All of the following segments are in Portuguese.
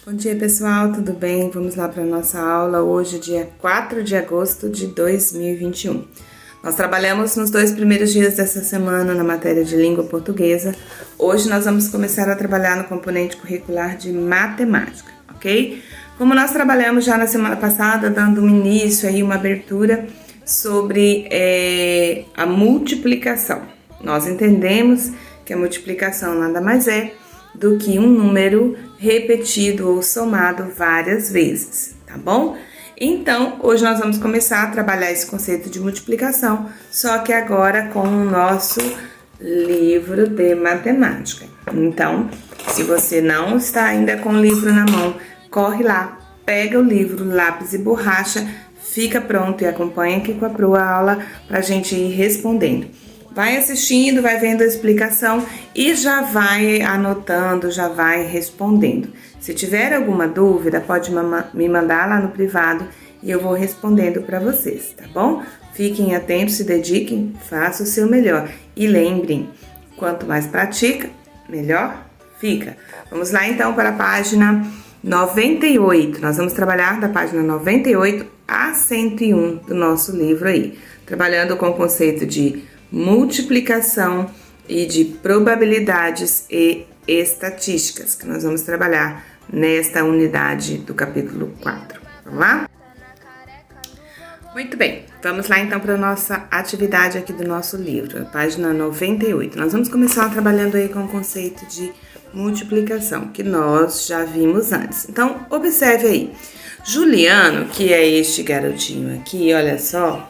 Bom dia, pessoal, tudo bem? Vamos lá para a nossa aula hoje, dia 4 de agosto de 2021. Nós trabalhamos nos 2 primeiros dias dessa semana na matéria de língua portuguesa. Hoje nós vamos começar a trabalhar no componente curricular de matemática, ok? Como nós trabalhamos já na semana passada, dando um início aí, uma abertura sobre a multiplicação. Nós entendemos que a multiplicação nada mais é do que um número repetido ou somado várias vezes, tá bom? Então, hoje nós vamos começar a trabalhar esse conceito de multiplicação, só que agora com o nosso livro de matemática. Então, se você não está ainda com o livro na mão, corre lá, pega o livro, lápis e borracha, fica pronto e acompanha aqui com a Pro a aula para a gente ir respondendo. Vai assistindo, vai vendo a explicação e já vai anotando, já vai respondendo. Se tiver alguma dúvida, pode me mandar lá no privado e eu vou respondendo para vocês, tá bom? Fiquem atentos, se dediquem, façam o seu melhor. E lembrem, quanto mais pratica, melhor fica. Vamos lá então para a página 98. Nós vamos trabalhar da página 98 a 101 do nosso livro aí. Trabalhando com o conceito de multiplicação e de probabilidades e estatísticas, que nós vamos trabalhar nesta unidade do capítulo 4. Vamos lá? Muito bem, vamos lá então para a nossa atividade aqui do nosso livro, a página 98. Nós vamos começar trabalhando aí com o conceito de multiplicação, que nós já vimos antes. Então, observe aí. Juliano, que é este garotinho aqui, olha só,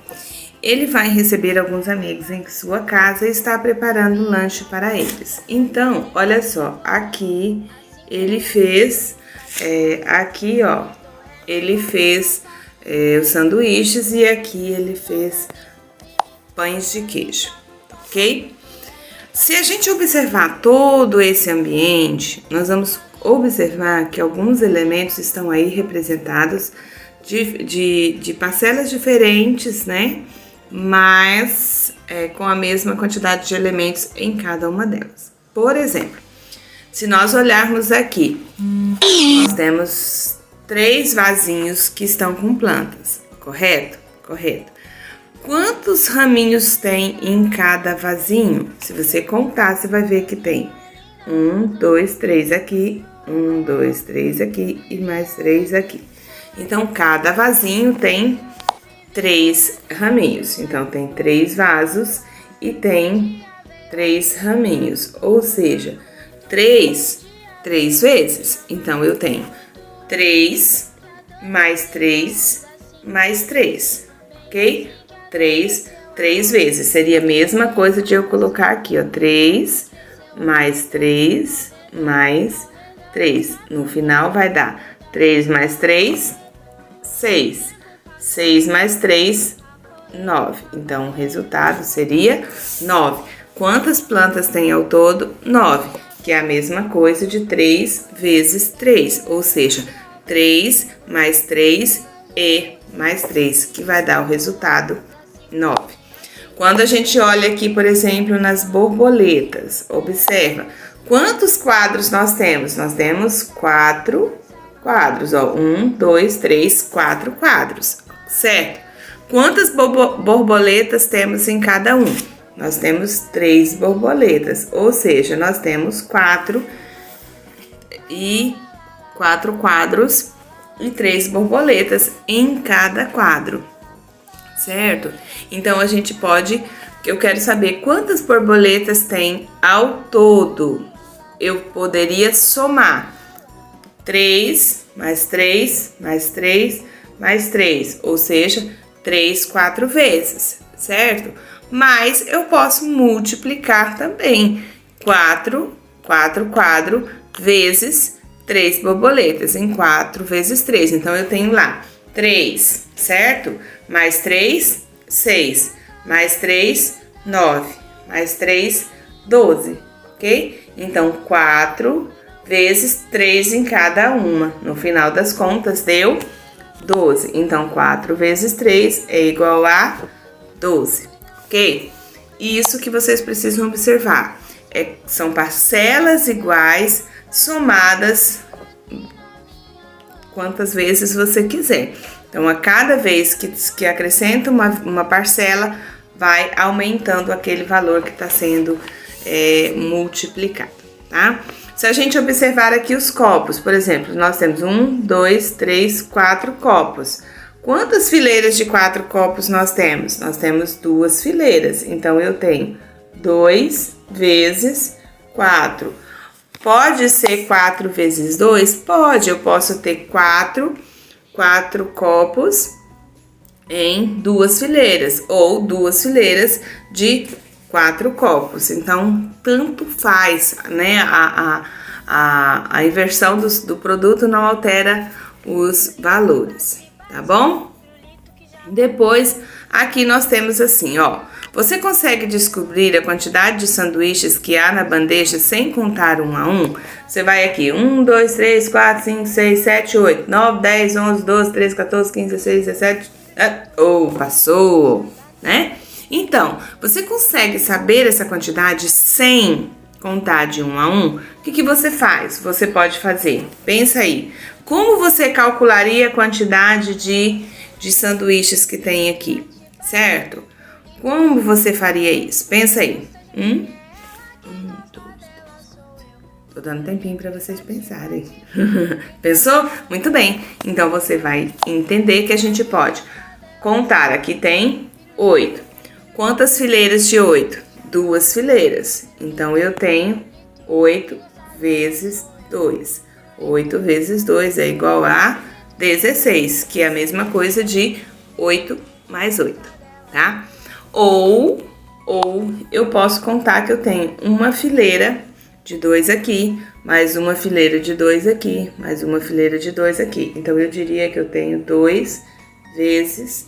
ele vai receber alguns amigos em sua casa e está preparando um lanche para eles. Então, olha só, aqui ele fez, os sanduíches e aqui ele fez pães de queijo, ok? Se a gente observar todo esse ambiente, nós vamos observar que alguns elementos estão aí representados de parcelas diferentes, né? Mas com a mesma quantidade de elementos em cada uma delas. Por exemplo, se nós olharmos aqui, nós temos 3 vasinhos que estão com plantas, correto? Correto. Quantos raminhos tem em cada vasinho? Se você contar, você vai ver que tem 1, 2, 3 aqui, 1, 2, 3 aqui e mais 3 aqui. Então, cada vasinho tem 3 raminhos, então tem 3 vasos e tem 3 raminhos, ou seja, 3 vezes. Então, eu tenho 3 mais 3 mais 3, ok? 3 vezes, seria a mesma coisa de eu colocar aqui, ó, 3 mais 3 mais 3. No final vai dar 3 mais 3, 6. 6 mais 3, 9. Então, o resultado seria 9. Quantas plantas tem ao todo? 9, que é a mesma coisa de 3 vezes 3, ou seja, 3 mais 3 e mais 3, que vai dar o resultado 9. Quando a gente olha aqui, por exemplo, nas borboletas, observa, quantos quadros nós temos? Nós temos 4 quadros, ó, 1, 2, 3, 4 quadros. Certo? Quantas borboletas temos em cada um? Nós temos 3 borboletas, ou seja, nós temos 4 quadros e 3 borboletas em cada quadro, certo? Então, a gente eu quero saber quantas borboletas tem ao todo. Eu poderia somar 3 mais 3 mais 3 mais 3, ou seja, 3, 4 vezes, certo? Mas eu posso multiplicar também 4 vezes 3 borboletas, em 4 vezes 3. Então, eu tenho lá 3, certo? Mais 3, 6. Mais 3, 9. Mais 3, 12, ok? Então, 4 vezes 3 em cada uma. No final das contas, deu 12. Então, 4 vezes 3 é igual a 12, ok? Isso que vocês precisam observar. São parcelas iguais somadas quantas vezes você quiser. Então, a cada vez que acrescenta uma parcela, vai aumentando aquele valor que está sendo multiplicado, tá? Se a gente observar aqui os copos, por exemplo, nós temos 1, 2, 3, 4 copos. Quantas fileiras de 4 copos nós temos? Nós temos 2 fileiras, então eu tenho 2 vezes 4. Pode ser 4 vezes 2? Pode, eu posso ter 4 copos em 2 fileiras, ou 2 fileiras de 4 copos. Então, tanto faz, né? A inversão do produto não altera os valores, tá bom? Depois, aqui nós temos assim, ó. Você consegue descobrir a quantidade de sanduíches que há na bandeja sem contar um a um? Você vai aqui, 1, 2, 3, 4, 5, 6, 7, 8, 9, 10, 11, 12, 13, 14, 15, 16, 17... passou, né? Então, você consegue saber essa quantidade sem contar de um a um? O que você faz? Você pode fazer, pensa aí, como você calcularia a quantidade de sanduíches que tem aqui, certo? Como você faria isso? Pensa aí. 1, 2, 3. Tô dando tempinho para vocês pensarem. Pensou? Muito bem. Então, você vai entender que a gente pode contar. Aqui tem 8. Quantas fileiras de 8? 2 fileiras. Então, eu tenho 8 vezes 2. 8 vezes 2 é igual a 16, que é a mesma coisa de 8 mais 8, tá? Ou eu posso contar que eu tenho uma fileira de 2 aqui, mais uma fileira de 2 aqui, mais uma fileira de 2 aqui. Então, eu diria que eu tenho 2 vezes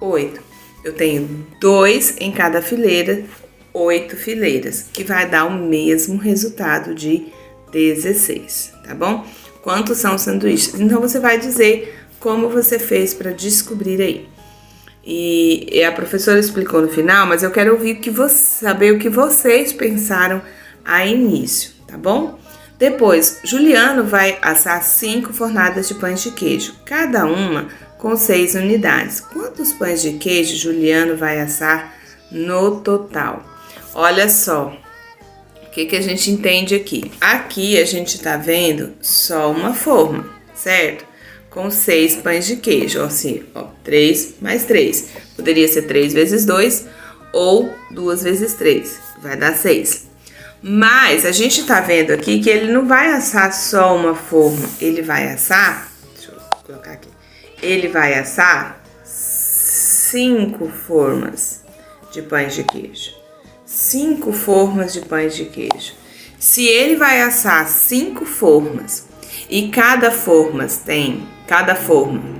8. Eu tenho 2 em cada fileira, 8 fileiras, que vai dar o mesmo resultado de 16, tá bom? Quantos são os sanduíches? Então, você vai dizer como você fez para descobrir aí. E a professora explicou no final, mas eu quero ouvir saber o que vocês pensaram a início, tá bom? Depois, Juliano vai assar 5 fornadas de pães de queijo, cada uma com 6 unidades. Quantos pães de queijo Juliano vai assar no total? Olha só, o que a gente entende aqui? Aqui a gente tá vendo só uma forma, certo? Com 6 pães de queijo, assim, ó, 3 mais 3. Poderia ser 3 vezes 2 ou 2 vezes 3, vai dar 6. Mas a gente tá vendo aqui que ele não vai assar só uma forma, ele vai assar, deixa eu colocar aqui, ele vai assar 5 formas de pães de queijo. 5 formas de pães de queijo. Se ele vai assar 5 formas e cada forma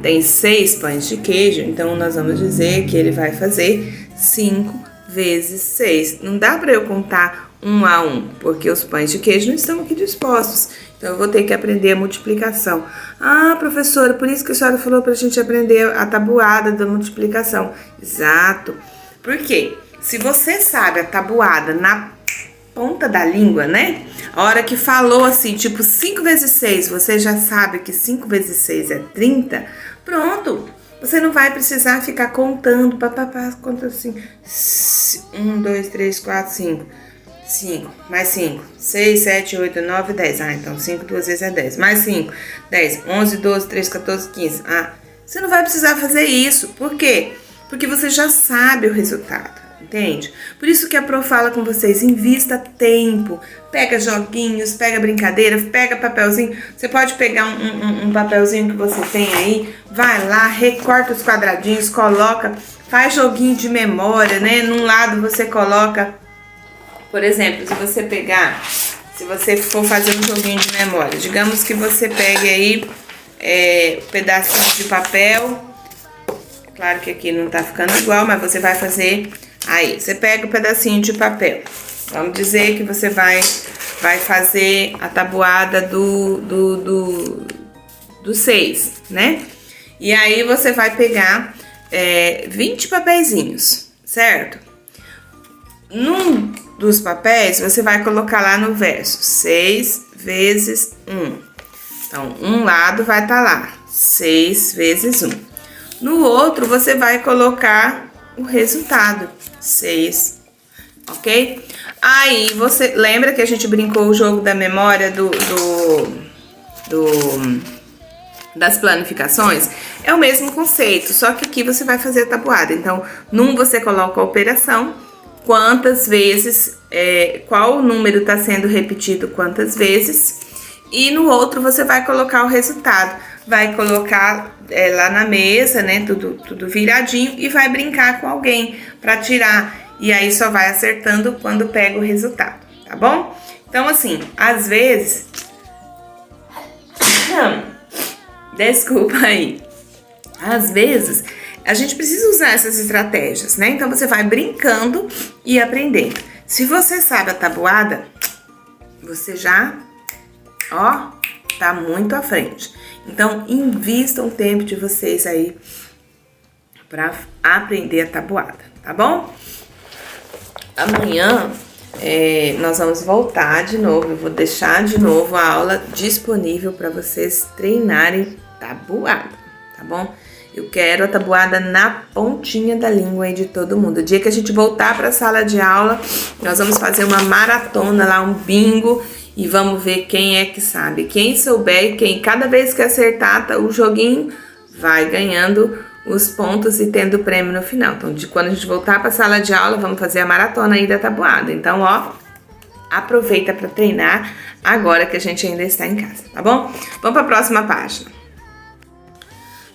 tem 6 pães de queijo, então nós vamos dizer que ele vai fazer 5 vezes 6. Não dá para eu contar um a um, porque os pães de queijo não estão aqui dispostos. Então, eu vou ter que aprender a multiplicação. Ah, professora, por isso que a senhora falou para a gente aprender a tabuada da multiplicação. Exato. Por quê? Se você sabe a tabuada na ponta da língua, né? A hora que falou assim, tipo 5 vezes 6, você já sabe que 5 vezes 6 é 30, pronto. Você não vai precisar ficar contando, conta assim, 1, 2, 3, 4, 5. 5, mais 5, 6, 7, 8, 9, 10. Ah, então 5 duas vezes é 10. Mais 5, 10, 11, 12, 13, 14, 15. Ah, você não vai precisar fazer isso. Por quê? Porque você já sabe o resultado. Entende? Por isso que a Pro fala com vocês, invista tempo, pega joguinhos, pega brincadeira, pega papelzinho, você pode pegar um papelzinho que você tem aí, vai lá, recorta os quadradinhos, coloca, faz joguinho de memória, né? Num lado você coloca, por exemplo, se você for fazer um joguinho de memória, digamos que você pegue aí pedacinhos de papel, claro que aqui não tá ficando igual, mas você vai fazer. Aí, você pega um pedacinho de papel. Vamos dizer que você vai fazer a tabuada do 6, né? E aí, você vai pegar 20 papeizinhos, certo? Num dos papéis, você vai colocar lá no verso 6 vezes 1. Então, um lado vai estar lá, 6 vezes 1. No outro, você vai colocar o resultado, 6, ok? Aí, você lembra que a gente brincou o jogo da memória das planificações? É o mesmo conceito, só que aqui você vai fazer a tabuada. Então, num você coloca a operação, quantas vezes, qual número está sendo repetido quantas vezes, e no outro você vai colocar o resultado. Vai colocar lá na mesa, né, tudo viradinho, e vai brincar com alguém para tirar. E aí só vai acertando quando pega o resultado, tá bom? Então, assim, às vezes... Desculpa aí. Às vezes, a gente precisa usar essas estratégias, né? Então, você vai brincando e aprendendo. Se você sabe a tabuada, você já, ó, tá muito à frente. Então, invista um tempo de vocês aí para aprender a tabuada, tá bom? Amanhã nós vamos voltar de novo. Eu vou deixar de novo a aula disponível para vocês treinarem tabuada, tá bom? Eu quero a tabuada na pontinha da língua aí de todo mundo. O dia que a gente voltar para a sala de aula, nós vamos fazer uma maratona lá, um bingo, e vamos ver quem é que sabe. Quem souber, cada vez que acertar o joguinho, vai ganhando os pontos e tendo o prêmio no final. Então, quando a gente voltar para a sala de aula, vamos fazer a maratona aí da tabuada. Então, ó, aproveita para treinar agora que a gente ainda está em casa, tá bom? Vamos para a próxima página.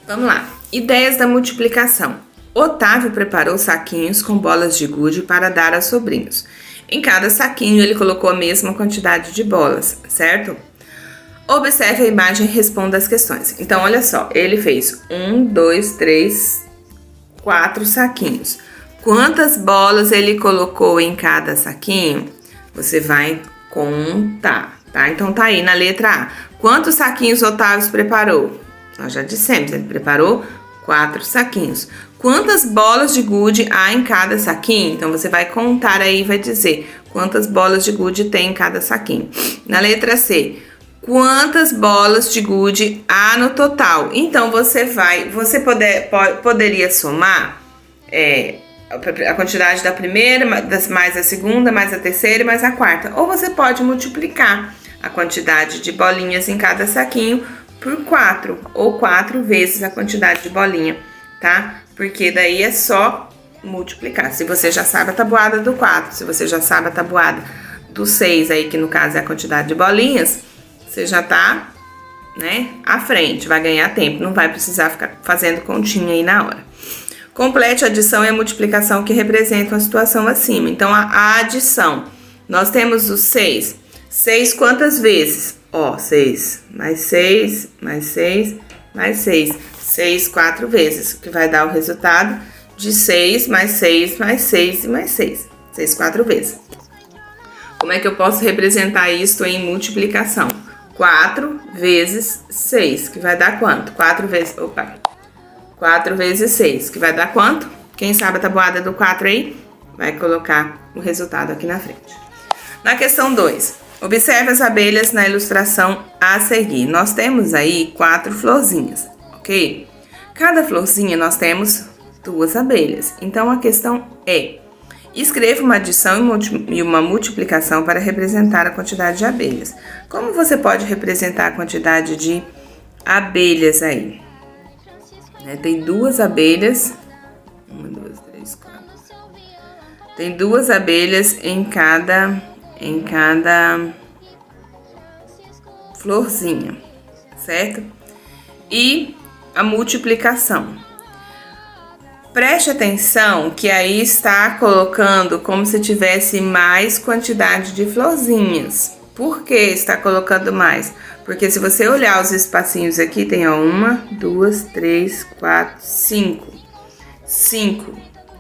Vamos lá. Ideias da multiplicação. Otávio preparou saquinhos com bolas de gude para dar aos sobrinhos. Em cada saquinho, ele colocou a mesma quantidade de bolas, certo? Observe a imagem e responda as questões. Então, olha só, ele fez 1, 2, 3, 4 saquinhos. Quantas bolas ele colocou em cada saquinho? Você vai contar, tá? Então, tá aí na letra A. Quantos saquinhos Otávio preparou? Nós já dissemos, ele preparou 4 saquinhos. Quantas bolas de gude há em cada saquinho? Então, você vai contar aí e vai dizer quantas bolas de gude tem em cada saquinho. Na letra C, quantas bolas de gude há no total? Então, você poderia somar a quantidade da primeira, mais a segunda, mais a terceira e mais a quarta. Ou você pode multiplicar a quantidade de bolinhas em cada saquinho por 4, ou 4 vezes a quantidade de bolinha, tá? Porque daí é só multiplicar. Se você já sabe a tabuada do 4, se você já sabe a tabuada do 6, aí que no caso é a quantidade de bolinhas, você já tá, né, à frente, vai ganhar tempo, não vai precisar ficar fazendo continha aí na hora. Complete a adição e a multiplicação que representam a situação acima. Então, a adição, nós temos o 6. 6 quantas vezes? Ó, 6 mais 6, mais 6, mais 6. 6 4 vezes, que vai dar o resultado de 6 mais 6, mais 6 e mais 6. 6 4 vezes. Como é que eu posso representar isso em multiplicação? 4 vezes 6, que vai dar quanto? 4 vezes 6, que vai dar quanto? Quem sabe a tabuada do 4 aí? Vai colocar o resultado aqui na frente. Na questão 2, observe as abelhas na ilustração a seguir. Nós temos aí 4 florzinhas, ok? Cada florzinha nós temos 2 abelhas. Então, a questão é: escreva uma adição e uma multiplicação para representar a quantidade de abelhas. Como você pode representar a quantidade de abelhas aí? Tem 2 abelhas. 1, 2, 3, 4. Tem 2 abelhas em cada florzinha, certo? E a multiplicação. Preste atenção que aí está colocando como se tivesse mais quantidade de florzinhas. Por que está colocando mais? Porque se você olhar os espacinhos aqui, tem 1, 2, 3, 4, 5. 5,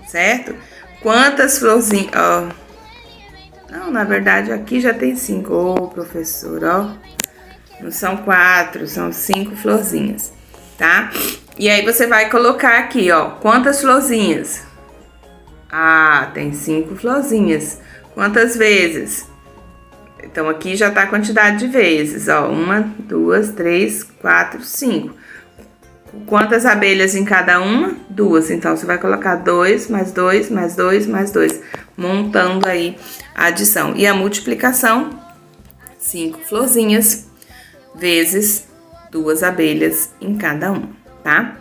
certo? Quantas florzinhas? Ó. Não, na verdade aqui já tem 5. Ô, professor, ó. Não são 4, são 5 florzinhas, tá? E aí você vai colocar aqui, ó, quantas florzinhas? Ah, tem 5 florzinhas. Quantas vezes? Então, aqui já tá a quantidade de vezes, ó. 1, 2, 3, 4, 5. Quantas abelhas em cada uma? 2. Então, você vai colocar 2, mais 2, mais 2, mais 2. Montando aí a adição. E a multiplicação, 5 florzinhas vezes 2 abelhas em cada uma, tá?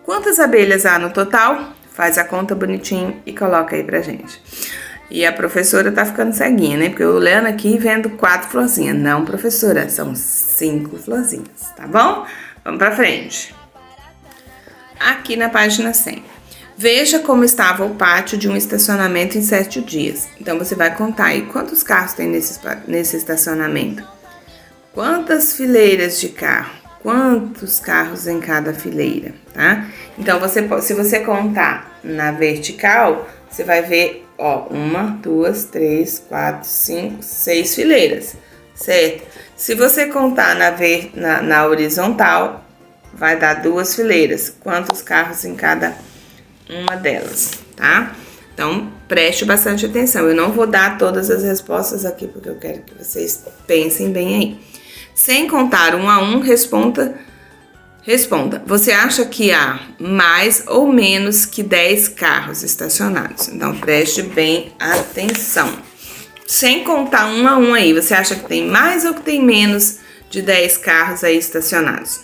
Quantas abelhas há no total? Faz a conta bonitinho e coloca aí pra gente. E a professora tá ficando ceguinha, né? Porque eu olhando aqui vendo 4 florzinhas. Não, professora, são 5 florzinhas, tá bom? Vamos pra frente. Aqui na página 100. Veja como estava o pátio de um estacionamento em 7 dias. Então, você vai contar aí quantos carros tem nesse estacionamento. Quantas fileiras de carro? Quantos carros em cada fileira, tá? Então, se você contar na vertical, você vai ver, ó, 1, 2, 3, 4, 5, 6 fileiras, certo? Se você contar na horizontal, vai dar 2 fileiras. Quantos carros em cada uma delas, tá? Então, preste bastante atenção. Eu não vou dar todas as respostas aqui, porque eu quero que vocês pensem bem aí. Sem contar 1 a 1, responda. Você acha que há mais ou menos que 10 carros estacionados? Então, preste bem atenção. Sem contar 1 a 1 aí, você acha que tem mais ou que tem menos de 10 carros aí estacionados?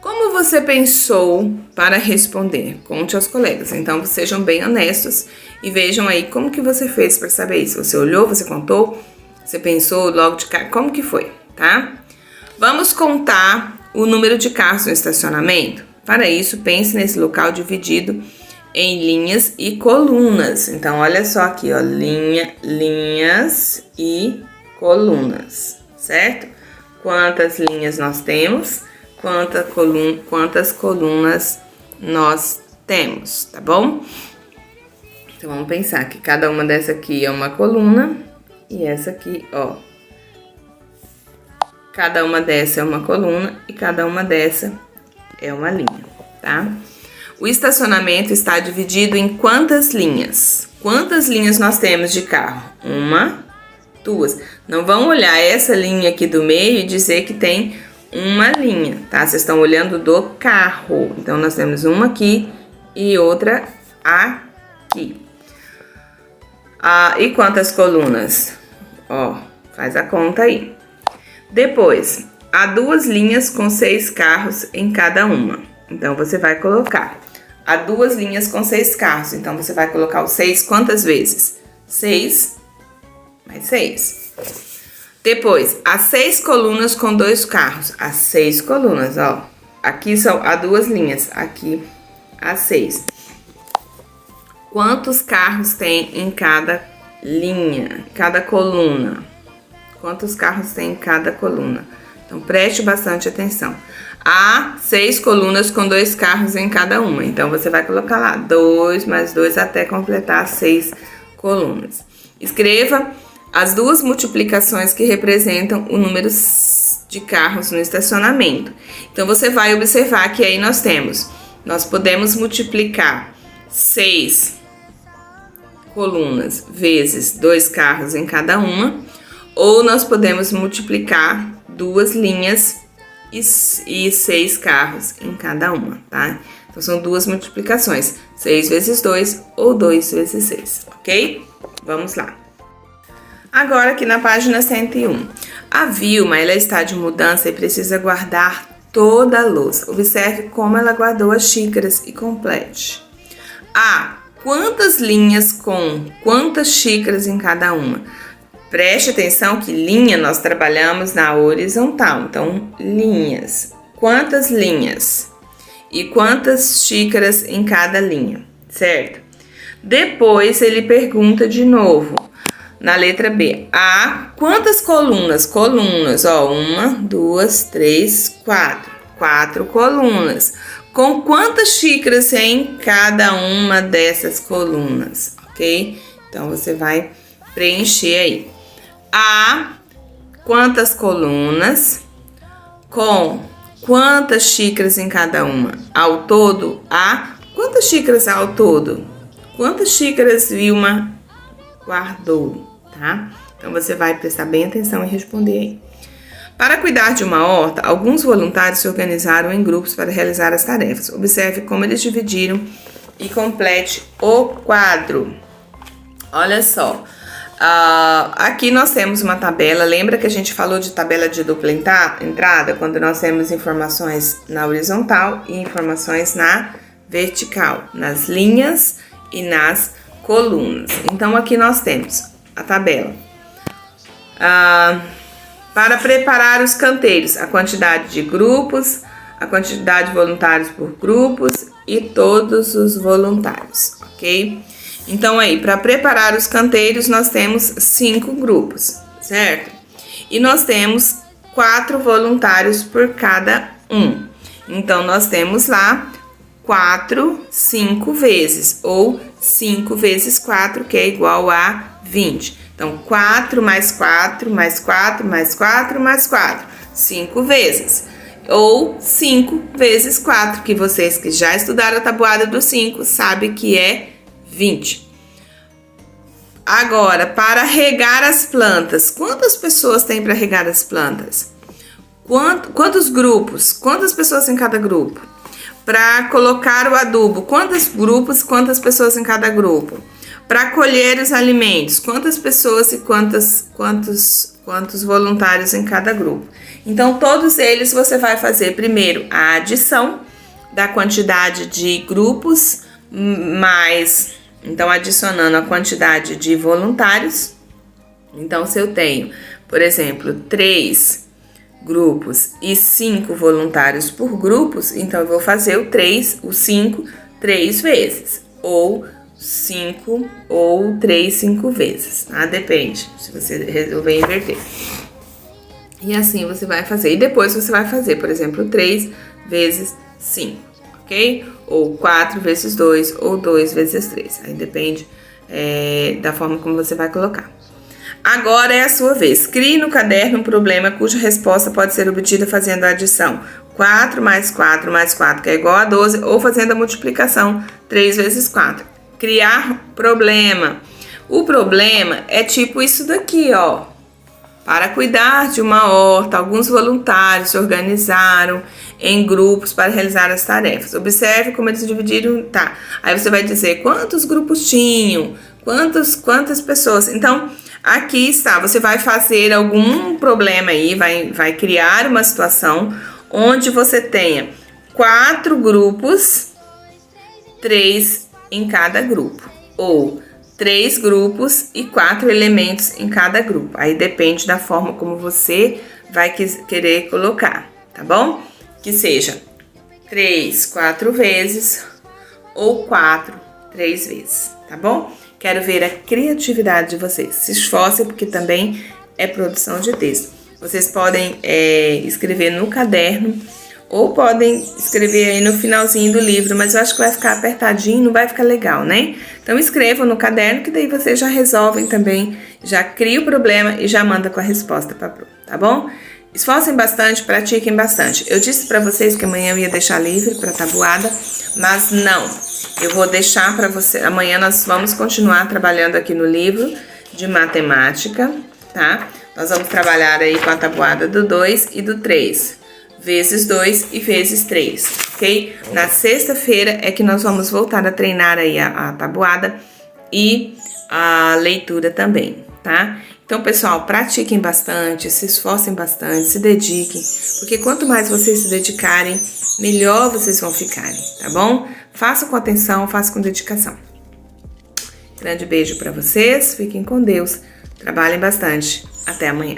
Como você pensou para responder? Conte aos colegas. Então, sejam bem honestos e vejam aí como que você fez para saber isso. Você olhou, você contou, você pensou logo de cara, como que foi, tá? Vamos contar o número de carros no estacionamento? Para isso, pense nesse local dividido em linhas e colunas. Então, olha só aqui, ó, linhas e colunas, certo? Quantas linhas nós temos? Quantas colunas nós temos, tá bom? Então, vamos pensar que cada uma dessa aqui é uma coluna e essa aqui, ó. Cada uma dessa é uma coluna e cada uma dessa é uma linha, tá? O estacionamento está dividido em quantas linhas? Quantas linhas nós temos de carro? 1, 2. Não vão olhar essa linha aqui do meio e dizer que tem uma linha, tá? Vocês estão olhando do carro. Então, nós temos uma aqui e outra aqui. E quantas colunas? Ó, faz a conta aí. Depois, há 2 linhas com 6 carros em cada uma. Então, você vai colocar. Há 2 linhas com 6 carros. Então, você vai colocar o 6 quantas vezes? 6 mais 6. Depois, há 6 colunas com 2 carros. Há 6 colunas, ó. Aqui há 2 linhas. Aqui há 6. Quantos carros tem em cada linha, cada coluna? Quantos carros tem em cada coluna? Então, preste bastante atenção. Há 6 colunas com 2 carros em cada uma. Então, você vai colocar lá 2 mais 2 até completar 6 colunas. Escreva as 2 multiplicações que representam o número de carros no estacionamento. Então, você vai observar que aí nós podemos multiplicar 6 colunas vezes 2 carros em cada uma, ou nós podemos multiplicar 2 linhas e 6 carros em cada uma, tá? Então, são 2 multiplicações, 6 vezes 2 ou 2 vezes 6, ok? Vamos lá. Agora, aqui na página 101. A Vilma, ela está de mudança e precisa guardar toda a louça. Observe como ela guardou as xícaras e complete. Quantas linhas com quantas xícaras em cada uma? Preste atenção que linha nós trabalhamos na horizontal. Então, linhas. Quantas linhas? E quantas xícaras em cada linha, certo? Depois, ele pergunta de novo, na letra B. Quantas colunas? Colunas, ó. 1, 2, 3, 4. 4 colunas. Com quantas xícaras em cada uma dessas colunas, ok? Então, você vai preencher aí. Quantas colunas? Com quantas xícaras em cada uma? Ao todo, quantas xícaras ao todo? Quantas xícaras Vilma guardou, tá? Então, você vai prestar bem atenção e responder aí. Para cuidar de uma horta, alguns voluntários se organizaram em grupos para realizar as tarefas. Observe como eles dividiram e complete o quadro. Olha só, aqui nós temos uma tabela. Lembra que a gente falou de tabela de dupla entrada? Quando nós temos informações na horizontal e informações na vertical, nas linhas e nas colunas. Então, aqui nós temos a tabela. Para preparar os canteiros, a quantidade de grupos, a quantidade de voluntários por grupos e todos os voluntários, ok? Então, aí, para preparar os canteiros, nós temos 5 grupos, certo? E nós temos 4 voluntários por cada um. Então, nós temos lá 4, 5 vezes, ou 5 vezes 4, que é igual a 20. Então, 4 mais 4, mais 4, mais 4, mais 4. 5 vezes. Ou 5 vezes 4, que vocês que já estudaram a tabuada do 5 sabem que é 20. Agora, para regar as plantas. Quantas pessoas tem para regar as plantas? Quantos grupos? Quantas pessoas em cada grupo? Para colocar o adubo. Quantos grupos, quantas pessoas em cada grupo? Para colher os alimentos, quantas pessoas e quantos voluntários em cada grupo. Então, todos eles você vai fazer primeiro a adição da quantidade de grupos, mais, então, adicionando a quantidade de voluntários. Então, se eu tenho, por exemplo, 3 grupos e 5 voluntários por grupos, então eu vou fazer o 5, 3 vezes, ou 5 ou 3, 5 vezes, tá? Depende, se você resolver inverter. E assim você vai fazer. E depois você vai fazer, por exemplo, 3 vezes 5, ok? Ou 4 vezes 2, ou 2 vezes 3. Aí depende da forma como você vai colocar. Agora é a sua vez. Crie no caderno um problema cuja resposta pode ser obtida fazendo a adição 4 mais 4 mais 4, que é igual a 12, ou fazendo a multiplicação 3 vezes 4. Criar problema. O problema é tipo isso daqui, ó. Para cuidar de uma horta, alguns voluntários se organizaram em grupos para realizar as tarefas. Observe como eles dividiram, tá? Aí você vai dizer quantos grupos tinham, quantas pessoas. Então, aqui está, você vai fazer algum problema aí, vai criar uma situação onde você tenha 4 grupos, 3 em cada grupo, ou 3 grupos e 4 elementos em cada grupo. Aí depende da forma como você vai querer colocar, tá bom? Que seja 3, 4 vezes ou 4, 3 vezes, tá bom? Quero ver a criatividade de vocês. Se esforcem, porque também é produção de texto. Vocês podem escrever no caderno ou podem escrever aí no finalzinho do livro, mas eu acho que vai ficar apertadinho, não vai ficar legal, né? Então escrevam no caderno, que daí vocês já resolvem também, já cria o problema e já manda com a resposta para prova, tá bom? Esforcem bastante, pratiquem bastante. Eu disse para vocês que amanhã eu ia deixar livre para tabuada, mas não. Eu vou deixar para você, amanhã nós vamos continuar trabalhando aqui no livro de matemática, tá? Nós vamos trabalhar aí com a tabuada do 2 e do 3. Vezes 2 e vezes 3, ok? Na sexta-feira é que nós vamos voltar a treinar aí a tabuada e a leitura também, tá? Então, pessoal, pratiquem bastante, se esforcem bastante, se dediquem, porque quanto mais vocês se dedicarem, melhor vocês vão ficarem, tá bom? Façam com atenção, façam com dedicação. Grande beijo para vocês, fiquem com Deus, trabalhem bastante. Até amanhã.